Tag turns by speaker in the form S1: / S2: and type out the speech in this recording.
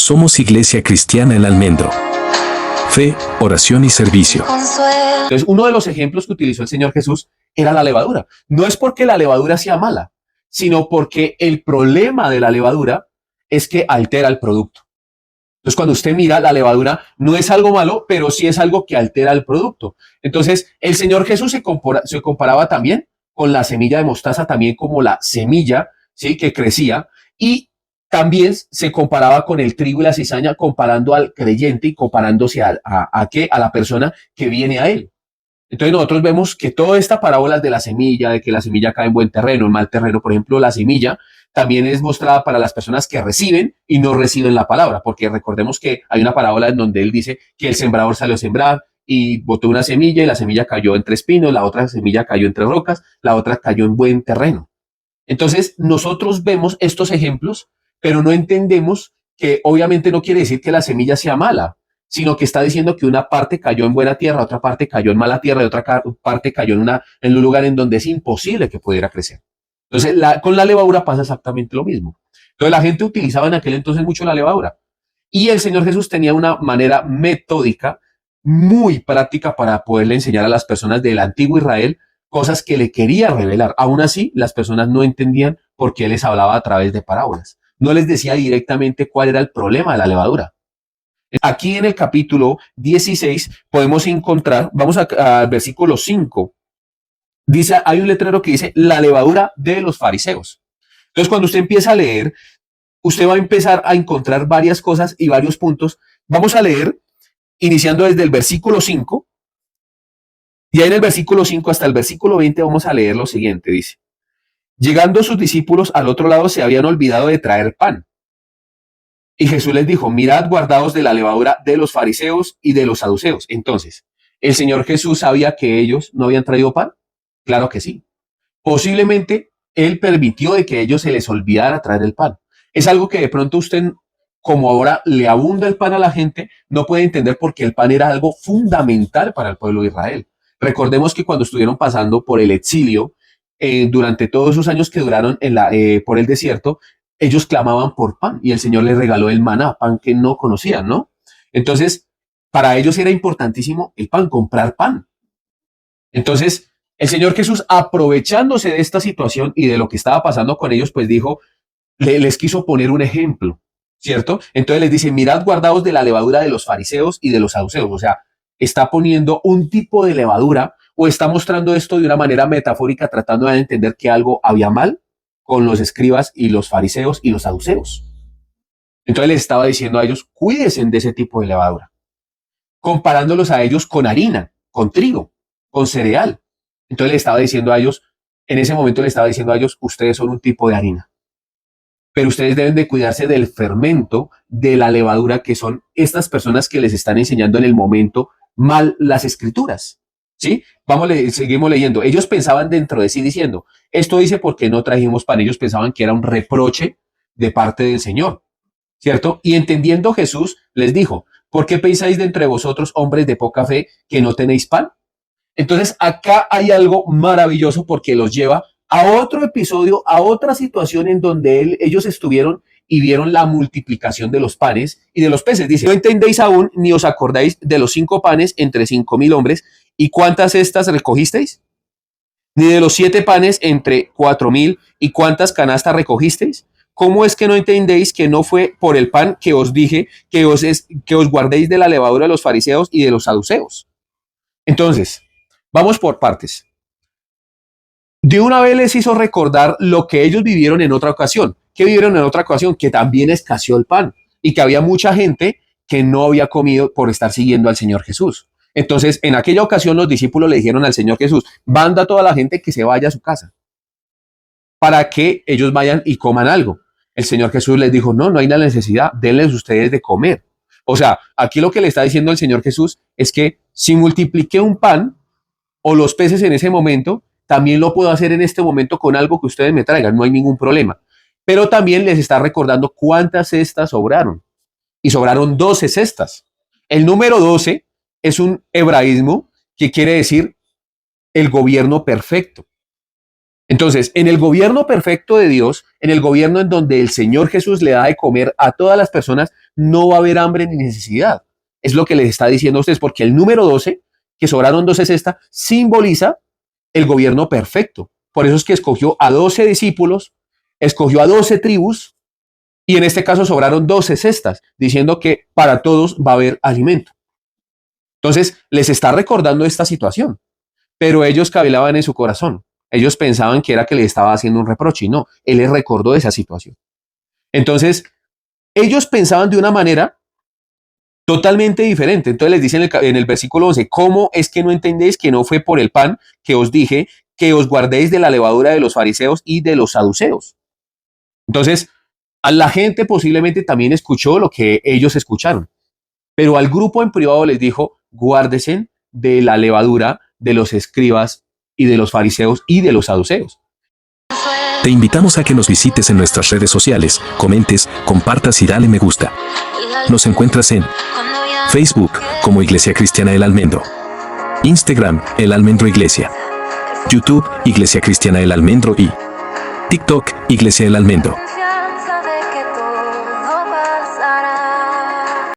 S1: Somos Iglesia Cristiana El Almendro. Fe, oración y servicio.
S2: Entonces, uno de los ejemplos que utilizó el Señor Jesús era la levadura. No es porque la levadura sea mala, sino porque el problema de la levadura es que altera el producto. Entonces, cuando usted mira, la levadura no es algo malo, pero sí es algo que altera el producto. Entonces, el Señor Jesús se comparaba también con la semilla de mostaza, también como la semilla, ¿sí?, que crecía, y también se comparaba con el trigo y la cizaña, comparando al creyente y comparándose a la persona que viene a él. Entonces nosotros vemos que toda esta parábola de la semilla, de que la semilla cae en buen terreno, en mal terreno, por ejemplo, la semilla también es mostrada para las personas que reciben y no reciben la palabra, porque recordemos que hay una parábola en donde él dice que el sembrador salió a sembrar y botó una semilla y la semilla cayó entre espinos, la otra semilla cayó entre rocas, la otra cayó en buen terreno. Entonces nosotros vemos estos ejemplos, pero no entendemos que obviamente no quiere decir que la semilla sea mala, sino que está diciendo que una parte cayó en buena tierra, otra parte cayó en mala tierra y otra parte cayó en un lugar en donde es imposible que pudiera crecer. Entonces, con la levadura pasa exactamente lo mismo. Entonces, la gente utilizaba en aquel entonces mucho la levadura. Y el Señor Jesús tenía una manera metódica, muy práctica para poderle enseñar a las personas del antiguo Israel cosas que le quería revelar. Aún así, las personas no entendían por qué les hablaba a través de parábolas. No les decía directamente cuál era el problema de la levadura. Aquí en el capítulo 16 podemos encontrar, vamos al versículo 5, dice, hay un letrero que dice la levadura de los fariseos. Entonces, cuando usted empieza a leer, usted va a empezar a encontrar varias cosas y varios puntos. Vamos a leer, iniciando desde el versículo 5, y ahí en el versículo 5 hasta el versículo 20 vamos a leer lo siguiente, dice, llegando sus discípulos al otro lado se habían olvidado de traer pan. Y Jesús les dijo, mirad guardaos de la levadura de los fariseos y de los saduceos. Entonces, ¿el Señor Jesús sabía que ellos no habían traído pan? Claro que sí. Posiblemente Él permitió de que ellos se les olvidara traer el pan. Es algo que de pronto usted, como ahora le abunda el pan a la gente, no puede entender porque el pan era algo fundamental para el pueblo de Israel. Recordemos que cuando estuvieron pasando por el exilio, durante todos esos años que duraron por el desierto, ellos clamaban por pan y el Señor les regaló el maná, pan que no conocían, ¿no? Entonces, para ellos era importantísimo el pan, comprar pan. Entonces, el Señor Jesús, aprovechándose de esta situación y de lo que estaba pasando con ellos, pues dijo, les quiso poner un ejemplo, ¿cierto? Entonces les dice, mirad guardaos de la levadura de los fariseos y de los saduceos. O sea, está poniendo un tipo de levadura o está mostrando esto de una manera metafórica, tratando de entender que algo había mal con los escribas y los fariseos y los saduceos. Entonces les estaba diciendo a ellos, cuídense de ese tipo de levadura, comparándolos a ellos con harina, con trigo, con cereal. Entonces le estaba diciendo a ellos, en ese momento le estaba diciendo a ellos, ustedes son un tipo de harina, pero ustedes deben de cuidarse del fermento, de la levadura, que son estas personas que les están enseñando en el momento mal las escrituras. ¿Sí? Seguimos leyendo. Ellos pensaban dentro de sí diciendo, esto dice porque no trajimos pan. Ellos pensaban que era un reproche de parte del Señor, ¿cierto? Y entendiendo Jesús les dijo, ¿por qué pensáis de entre vosotros, hombres de poca fe, que no tenéis pan? Entonces acá hay algo maravilloso porque los lleva a otro episodio, a otra situación en donde ellos estuvieron y vieron la multiplicación de los panes y de los peces. Dice, no entendéis aún ni os acordáis de los 5 panes entre 5,000 hombres y cuántas cestas recogisteis, ni de los 7 panes entre 4,000 y cuántas canastas recogisteis. ¿Cómo es que no entendéis que no fue por el pan que os dije que os guardéis de la levadura de los fariseos y de los saduceos? Entonces, vamos por partes. De una vez les hizo recordar lo que ellos vivieron en otra ocasión. ¿Qué vivieron en otra ocasión? Que también escaseó el pan y que había mucha gente que no había comido por estar siguiendo al Señor Jesús. Entonces, en aquella ocasión los discípulos le dijeron al Señor Jesús, manda a toda la gente que se vaya a su casa para que ellos vayan y coman algo. El Señor Jesús les dijo, no hay la necesidad, denles ustedes de comer. O sea, aquí lo que le está diciendo el Señor Jesús es que si multipliqué un pan o los peces en ese momento, también lo puedo hacer en este momento con algo que ustedes me traigan, no hay ningún problema. Pero también les está recordando cuántas cestas sobraron. Y sobraron 12 cestas. El número 12 es un hebraísmo que quiere decir el gobierno perfecto. Entonces, en el gobierno perfecto de Dios, en el gobierno en donde el Señor Jesús le da de comer a todas las personas, no va a haber hambre ni necesidad. Es lo que les está diciendo a ustedes, porque el número 12, que sobraron 12 cestas, simboliza el gobierno perfecto. Por eso es que escogió a 12 discípulos, escogió a 12 tribus, y en este caso sobraron 12 cestas, diciendo que para todos va a haber alimento. Entonces, les está recordando esta situación, pero ellos cavilaban en su corazón. Ellos pensaban que era que le estaba haciendo un reproche, y no, él les recordó esa situación. Entonces, ellos pensaban de una manera totalmente diferente. Entonces les dice en el versículo 11, ¿cómo es que no entendéis que no fue por el pan que os dije que os guardéis de la levadura de los fariseos y de los saduceos? Entonces, a la gente posiblemente también escuchó lo que ellos escucharon, pero al grupo en privado les dijo, guárdese de la levadura de los escribas y de los fariseos y de los saduceos.
S1: Te invitamos a que nos visites en nuestras redes sociales, comentes, compartas y dale me gusta. Nos encuentras en Facebook como Iglesia Cristiana El Almendro, Instagram El Almendro Iglesia, YouTube Iglesia Cristiana El Almendro y TikTok Iglesia El Almendro.